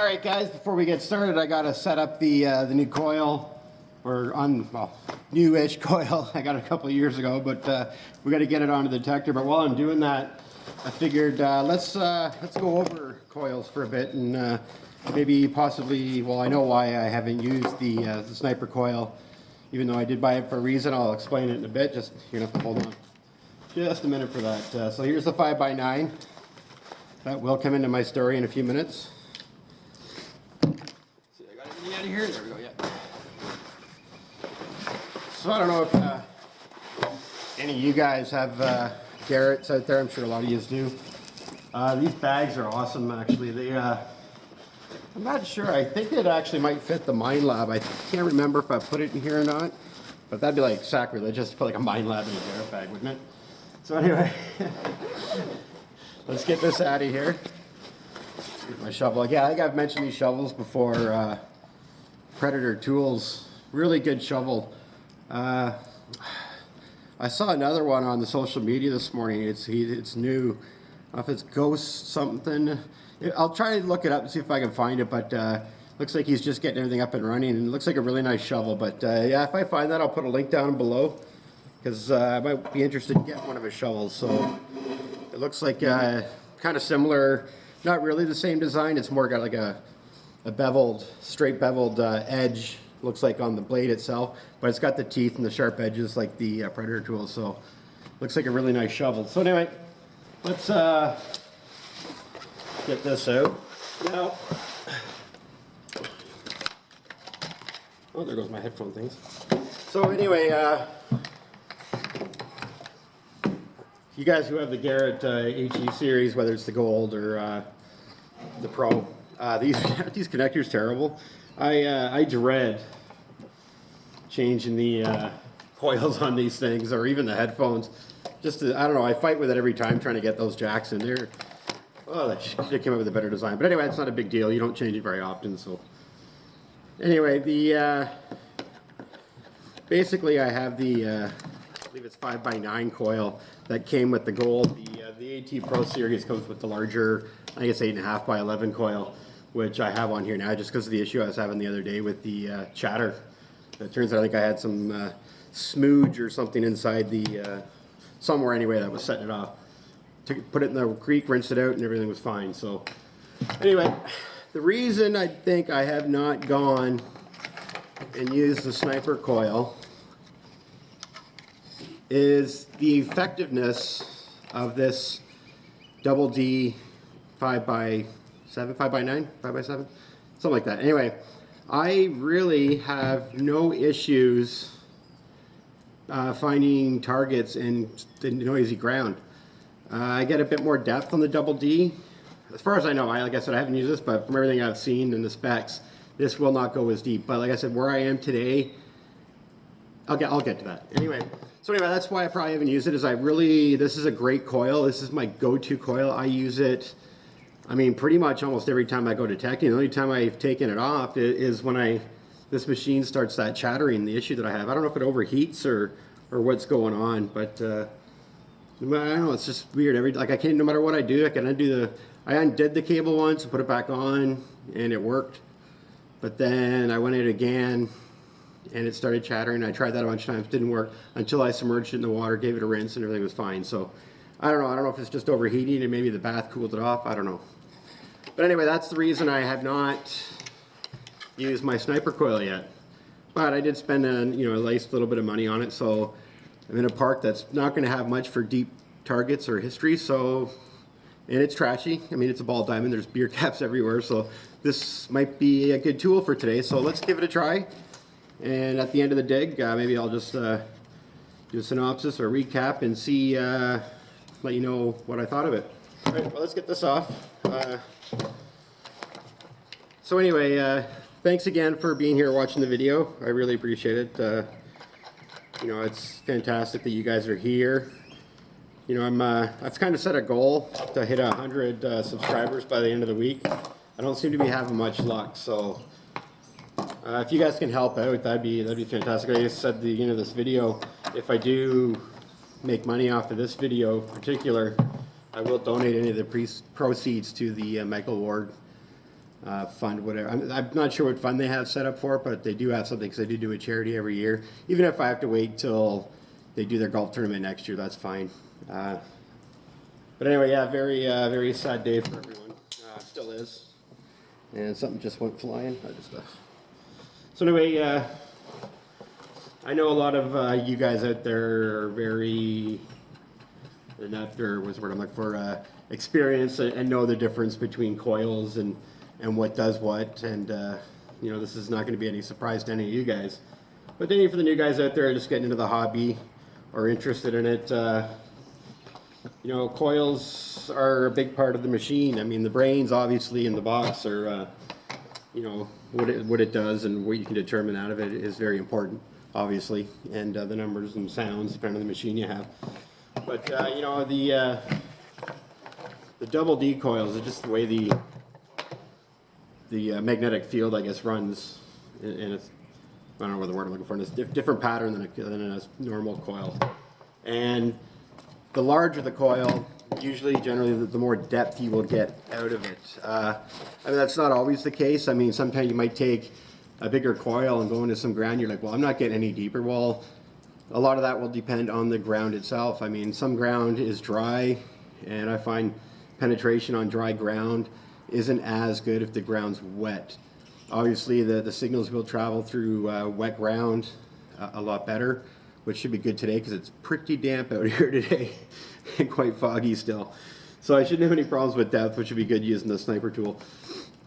All right, guys, before we get started, I got to set up the new coil, or newish coil. I got it a couple of years ago, but we got to get it onto the detector. But while I'm doing that, I figured let's go over coils for a bit and maybe possibly, well, I know why I haven't used the sniper coil, even though I did buy it for a reason. I'll explain it in a bit. Just you're gonna have to hold on just a minute for that. So here's the 5x9. That will come into my story in a few minutes. Out of here. There we go. Yeah. So I don't know if any of you guys have Garretts out there. I'm sure a lot of you do. These bags are awesome. Actually, they. I'm not sure. I think it actually might fit the Mine Lab. I can't remember if I put it in here or not. But that'd be like sacrilegious to put like a Mine Lab in a Garrett bag, wouldn't it? So anyway, let's get this out of here. Get my shovel. Yeah, I think I've mentioned these shovels before. Predator Tools, really good shovel. I saw another one on the social media this morning. It's new. I don't know if it's Ghost something. I'll try to look it up and see if I can find it. But looks like he's just getting everything up and running, and it looks like a really nice shovel. But yeah, if I find that, I'll put a link down below because I might be interested in getting one of his shovels. So it looks like kind of similar. Not really the same design. It's more got like a beveled, straight beveled edge, looks like on the blade itself, but it's got the teeth and the sharp edges like the Predator Tools, so looks like a really nice shovel. So anyway, let's get this out now. Oh, there goes my headphone things. So anyway, you guys who have the Garrett HE series, whether it's the Gold or the Pro, these connectors terrible. I dread changing the coils on these things, or even the headphones. Just I don't know. I fight with it every time trying to get those jacks in there. Oh, they should come up with a better design. But anyway, it's not a big deal. You don't change it very often. So anyway, the basically I have the I believe it's 5x9 coil that came with the Gold. The AT Pro series comes with the larger, I guess 8.5x11 coil, which I have on here now just because of the issue I was having the other day with the chatter. It turns out I think I had some smooge or something inside the, somewhere anyway that was setting it off. Put it in the creek, rinsed it out, and everything was fine. So anyway, the reason I think I have not gone and used the sniper coil is the effectiveness of this double D 5x7, 5x9, 5x7, something like that. Anyway, I really have no issues finding targets in the noisy ground. I get a bit more depth on the double D. As far as I know, like I said, I haven't used this, but from everything I've seen in the specs, this will not go as deep. But like I said, where I am today, I'll get to that. Anyway, so anyway, that's why I probably haven't used it. This is a great coil. This is my go-to coil. I use it, I mean, pretty much almost every time I go detecting. The only time I've taken it off is when this machine starts that chattering, the issue that I have. I don't know if it overheats or what's going on, but I don't know, it's just weird. Like I can't, no matter what I do, I undid the cable once and put it back on and it worked. But then I went in again and it started chattering. I tried that a bunch of times, didn't work until I submerged it in the water, gave it a rinse, and everything was fine. So I don't know if it's just overheating and maybe the bath cooled it off. I don't know. But anyway, that's the reason I have not used my sniper coil yet. But I did spend a nice little bit of money on it. So I'm in a park that's not going to have much for deep targets or history. So, and it's trashy. I mean, it's a ball diamond. There's beer caps everywhere. So this might be a good tool for today. So let's give it a try. And at the end of the dig, maybe I'll just do a synopsis or recap and see, let you know what I thought of it. All right, well, let's get this off. So anyway, thanks again for being here watching the video. I really appreciate it. It's fantastic that you guys are here. I've kind of set a goal to hit 100 subscribers by the end of the week. I don't seem to be having much luck, so if you guys can help out, that'd be fantastic. Like I said at the beginning of this video, if I do make money off of this video in particular, I will donate any of the proceeds to the Michael Ward fund, whatever. I'm not sure what fund they have set up for it, but they do have something because they do a charity every year. Even if I have to wait till they do their golf tournament next year, that's fine. But anyway, yeah, very sad day for everyone. Still is. And something just went flying. So anyway, I know a lot of you guys out there are very, not there was the word I'm looking for, experienced and know the difference between coils and what does what. And you know, this is not going to be any surprise to any of you guys. But any for the new guys out there just getting into the hobby or interested in it, you know, coils are a big part of the machine. I mean, the brains obviously in the box are, you know, what it does and what you can determine out of it is very important, obviously, and the numbers and sounds depending on the machine you have. But you know, the double D coils are just the way the magnetic field, I guess, runs, and it's, I don't know what the word I'm looking for. It's different pattern than a normal coil, and the larger the coil, usually, generally, the more depth you will get out of it. I mean, that's not always the case. I mean, sometimes you might take a bigger coil and go into some ground. You're like, well, I'm not getting any deeper. Well, a lot of that will depend on the ground itself. I mean, some ground is dry, and I find penetration on dry ground isn't as good if the ground's wet. Obviously, the signals will travel through wet ground a lot better, which should be good today because it's pretty damp out here today and quite foggy still. So I shouldn't have any problems with depth, which would be good using the sniper tool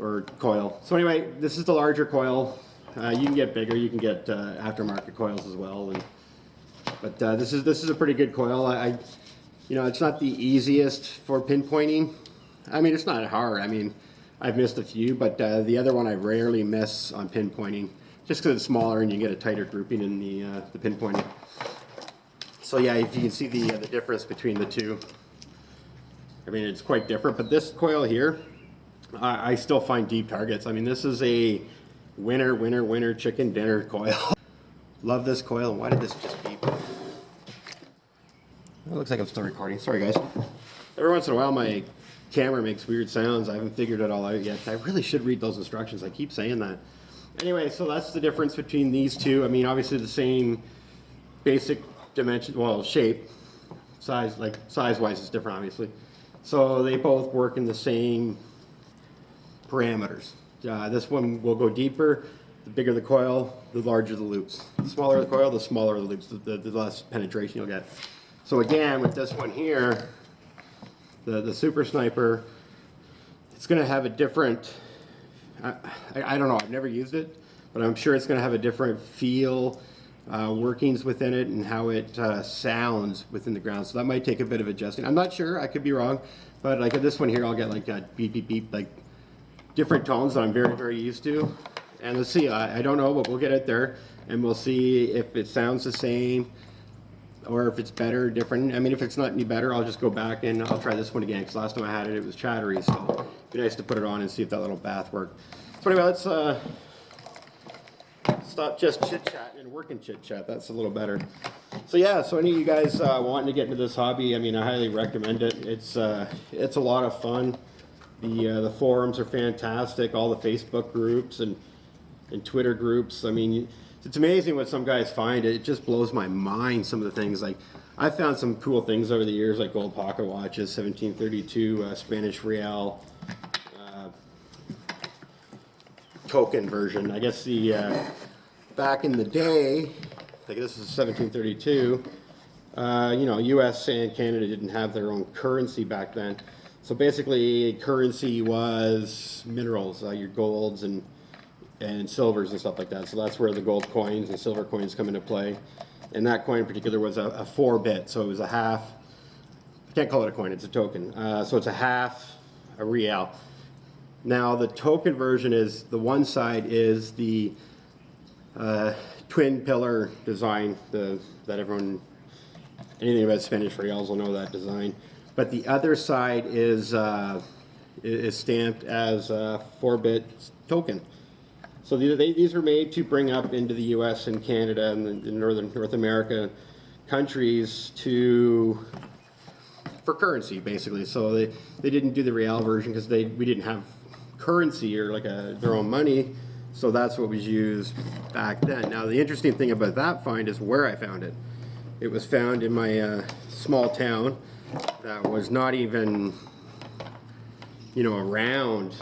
or coil. So anyway, this is the larger coil. You can get bigger, you can get aftermarket coils as well. But this is a pretty good coil. You know, it's not the easiest for pinpointing. I mean, it's not hard. I mean, I've missed a few, but the other one I rarely miss on pinpointing, just because it's smaller and you get a tighter grouping in the pinpointing. So yeah, if you can see the difference between the two, I mean, it's quite different. But this coil here, I still find deep targets. I mean, this is a winner chicken dinner coil. Love this coil. And why did this just beep? It looks like I'm still recording. Sorry, guys. Every once in a while, my camera makes weird sounds. I haven't figured it all out yet. I really should read those instructions. I keep saying that. Anyway, so that's the difference between these two. I mean, obviously the same basic dimension, well, shape, size, like size-wise is different, obviously. So they both work in the same parameters. This one will go deeper. The bigger the coil, the larger the loops. The smaller the coil, the smaller the loops, the less penetration you'll get. So again, with this one here, the Super Sniper, it's going to have a different, I don't know, I've never used it, but I'm sure it's going to have a different feel, workings within it, and how it sounds within the ground. So that might take a bit of adjusting. I'm not sure, I could be wrong, but like this one here, I'll get like a beep, beep, beep, like different tones that I'm very, very used to. And let's see, I don't know, but we'll get it there, and we'll see if it sounds the same, or if it's better, different. I mean, if it's not any better, I'll just go back and I'll try this one again, because last time I had it, it was chattery, so it'd be nice to put it on and see if that little bath worked. So anyway, let's stop just chit-chatting and work and chit-chat. That's a little better. So yeah, so any of you guys wanting to get into this hobby, I mean, I highly recommend it. It's a lot of fun. The forums are fantastic, all the Facebook groups and Twitter groups. I mean, it's amazing what some guys find. It just blows my mind, some of the things. Like, I found some cool things over the years, like gold pocket watches, 1732 Spanish real token version. I guess the back in the day, like this is 1732, you know, US and Canada didn't have their own currency back then. So basically, currency was minerals, your golds and silvers and stuff like that. So that's where the gold coins and silver coins come into play. And that coin in particular was a 4-bit, so it was a half. I can't call it a coin, it's a token. So it's a half a real. Now the token version is, the one side is the twin pillar design, that everyone, anything about Spanish reals will know that design. But the other side is stamped as a 4-bit token. So these were made to bring up into the U.S. and Canada and the North America countries for currency, basically. So they didn't do the real version because we didn't have currency or like their own money. So that's what was used back then. Now the interesting thing about that find is where I found it. It was found in my small town that was not even, you know, around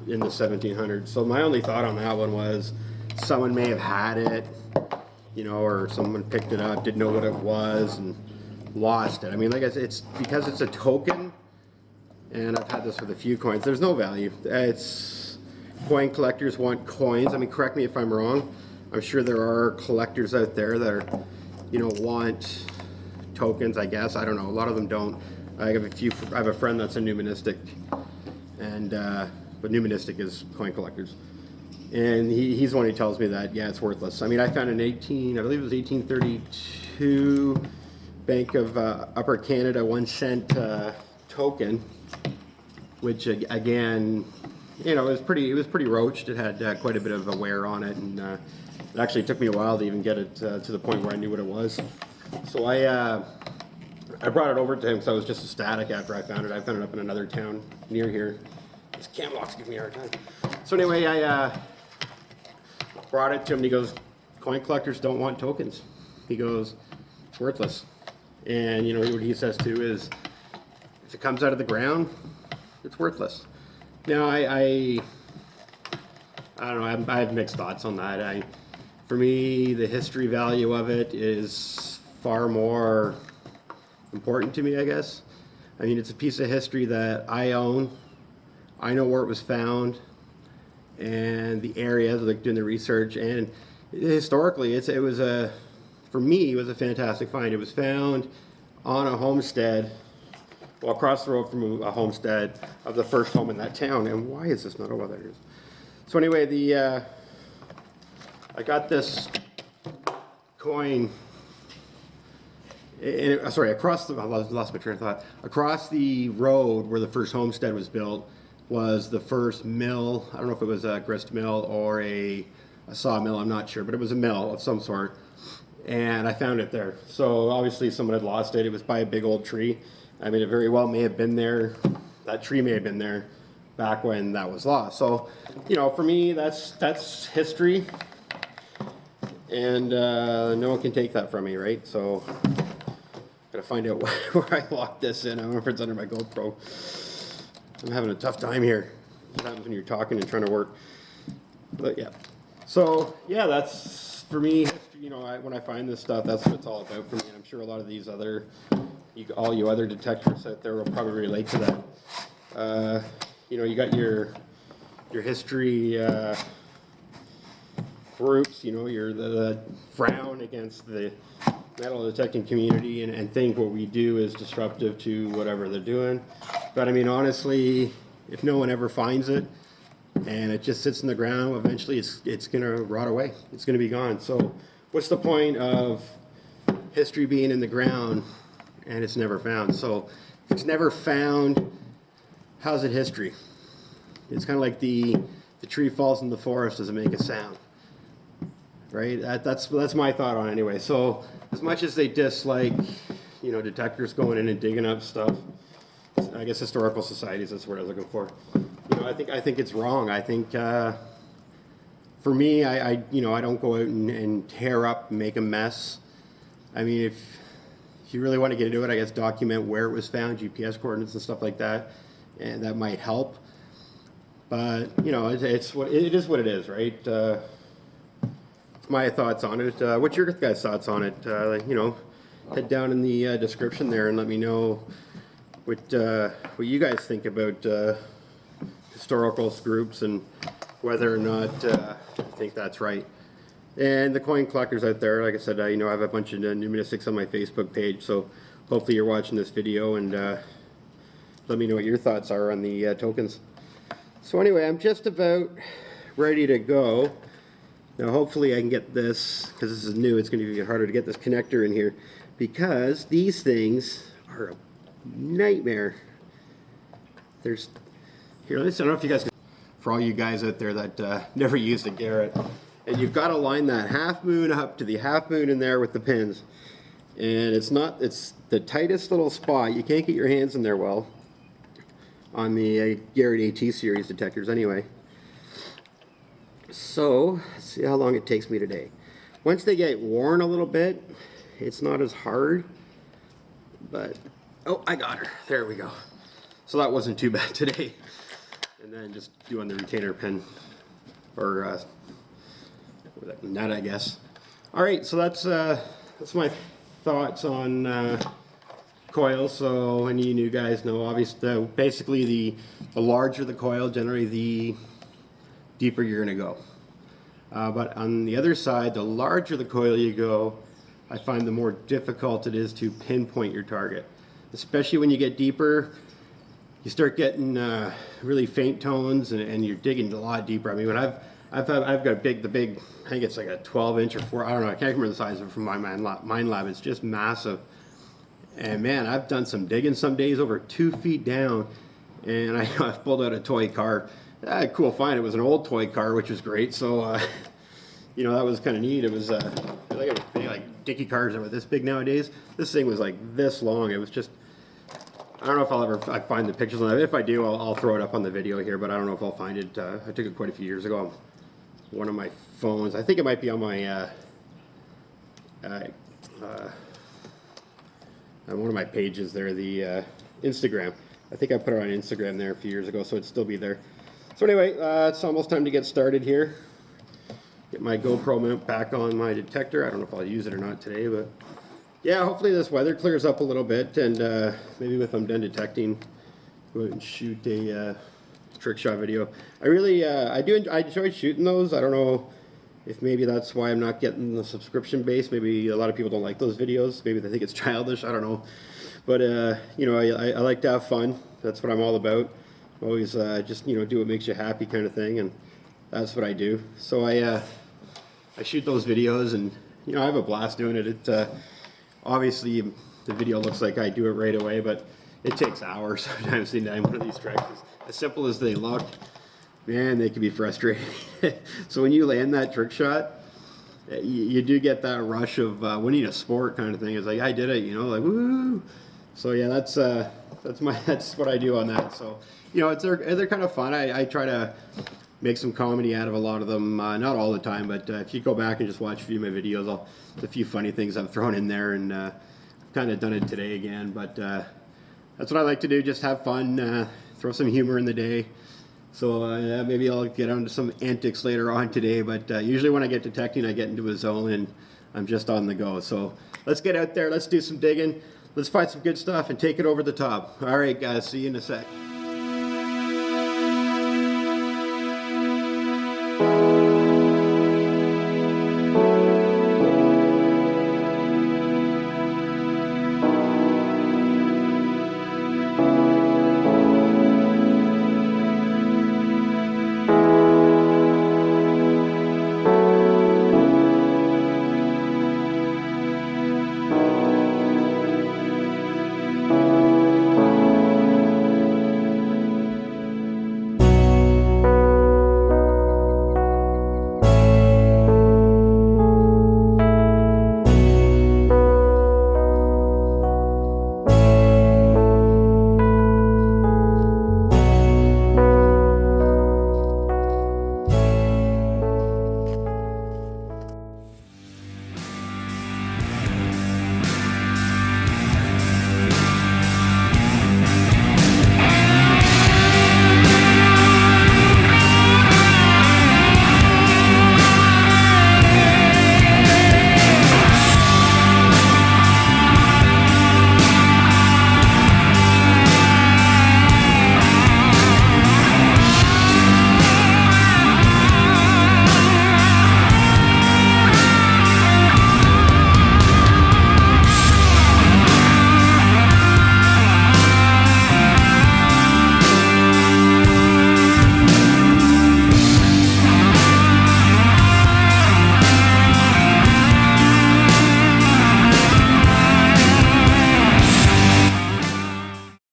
in the 1700s. So my only thought on that one was someone may have had it, you know, or someone picked it up, didn't know what it was, and lost it. I mean, like I said, it's because it's a token, and I've had this with a few coins. There's no value. It's coin collectors want coins. I mean, correct me if I'm wrong. I'm sure there are collectors out there that are, you know, want tokens. I guess I don't know. A lot of them don't. I have a friend that's a numismatic, and but numismatic is coin collectors, and he's the one who tells me that yeah, it's worthless. I mean, I found I believe it was 1832, Bank of Upper Canada 1 cent token, which again, you know, it was pretty roached. It had quite a bit of a wear on it, and it actually took me a while to even get it to the point where I knew what it was. So I brought it over to him because I was just ecstatic after I found it. I found it up in another town near here. This cam lock's giving me a hard time. So anyway, I brought it to him, and he goes, coin collectors don't want tokens. He goes, it's worthless. And you know what he says too is, if it comes out of the ground, it's worthless. Now I don't know. I have mixed thoughts on that. For me, the history value of it is far more important to me, I guess. I mean, it's a piece of history that I own. I know where it was found, and the area, like doing the research, and historically, for me, it was a fantastic find. It was found on a homestead, well, across the road from a homestead of the first home in that town. And why is this not? Oh, well, there it is. So anyway, I got this coin. Sorry, I lost my train of thought. Across the road where the first homestead was built was the first mill. I don't know if it was a grist mill or a sawmill, I'm not sure, but it was a mill of some sort. And I found it there. So obviously someone had lost it. It was by a big old tree. I mean, it very well may have been there. That tree may have been there back when that was lost. So, you know, for me, that's history. And no one can take that from me, right? So gotta find out where I locked this in. I don't know if it's under my GoPro. I'm having a tough time here. What happens when you're talking and trying to work? But yeah. So yeah, that's for me. You know, when I find this stuff, that's what it's all about for me. And I'm sure a lot of these all you other detectives out there will probably relate to that. You know, you got your history groups. You know, you're the frown against the metal detecting community and think what we do is disruptive to whatever they're doing. But I mean, honestly, if no one ever finds it and it just sits in the ground, eventually it's gonna rot away. It's gonna be gone. So what's the point of history being in the ground and it's never found? So if it's never found, how's it history? It's kind of like the tree falls in the forest, doesn't make a sound, right? That's my thought on it anyway. So as much as they dislike, you know, detectors going in and digging up stuff, I guess historical societies, that's what I was looking for. You know, I think it's wrong. I think for me, I don't go out and tear up and make a mess. I mean, if you really want to get into it, I guess document where it was found, GPS coordinates and stuff like that, and that might help. But you know, it is what it is, right? It's my thoughts on it. What's your guys' thoughts on it? You know, head down in the description there and let me know what you guys think about historical groups and whether or not you think that's right. And the coin collectors out there, like I said, you know, I have a bunch of numismatics on my Facebook page, so hopefully you're watching this video and let me know what your thoughts are on the tokens. So anyway, I'm just about ready to go. Now hopefully I can get this, because this is new, it's going to be harder to get this connector in here, because these things are a nightmare. Here, I don't know if you guys can, for all you guys out there that never used a Garrett, and you've got to line that half moon up to the half moon in there with the pins, and it's the tightest little spot. You can't get your hands in there well. on the Garrett AT series detectors anyway. So let's see how long it takes me today. Once they get worn a little bit, it's not as hard, but oh, I got her. There we go. So that wasn't too bad today. And then just doing the retainer pin or nut, I guess. All right, so that's my thoughts on coils. So any new guys know, obviously, basically the larger the coil, generally the deeper you're going to go. But on the other side, the larger the coil you go, I find the more difficult it is to pinpoint your target. Especially when you get deeper, you start getting really faint tones, and you're digging a lot deeper. I mean, when I've got the big, I think it's like a 12-inch or 4, I don't know, I can't remember the size of it from my mine lab. It's just massive. And man, I've done some digging some days over 2 feet down, and I've pulled out a toy car. Cool find. It was an old toy car, which was great. So, you know, that was kind of neat. It was like dicky cars that were this big nowadays. This thing was like this long. It was just, I don't know if I find the pictures on that. If I do, I'll throw it up on the video here, but I don't know if I'll find it. I took it quite a few years ago on one of my phones. I think it might be on my on one of my pages there, the Instagram. I think I put it on Instagram there a few years ago, so it'd still be there. So anyway, it's almost time to get started here. Get my GoPro mount back on my detector. I don't know if I'll use it or not today, but yeah, hopefully this weather clears up a little bit, and maybe if I'm done detecting, go out and shoot a trick shot video. I really, I enjoy shooting those. I don't know if maybe that's why I'm not getting the subscription base. Maybe a lot of people don't like those videos. Maybe they think it's childish. I don't know. But, you know, I like to have fun. That's what I'm all about. Always just, you know, do what makes you happy kind of thing. And that's what I do. So I shoot those videos, and, you know, I have a blast doing it. It obviously, the video looks like I do it right away, but it takes hours sometimes to name one of these tricks. As simple as they look, man, they can be frustrating. So when you land that trick shot, you do get that rush of winning a sport kind of thing. It's like, I did it, you know, like, woo! So yeah, that's what I do on that. So, you know, they're kind of fun. I try to make some comedy out of a lot of them, not all the time, but if you go back and just watch a few of my videos, there's a few funny things I've thrown in there, and kind of done it today again. But that's what I like to do, just have fun, throw some humor in the day. So maybe I'll get onto some antics later on today, but usually when I get detecting, I get into a zone and I'm just on the go. So let's get out there, let's do some digging, let's find some good stuff and take it over the top. All right, guys, see you in a sec.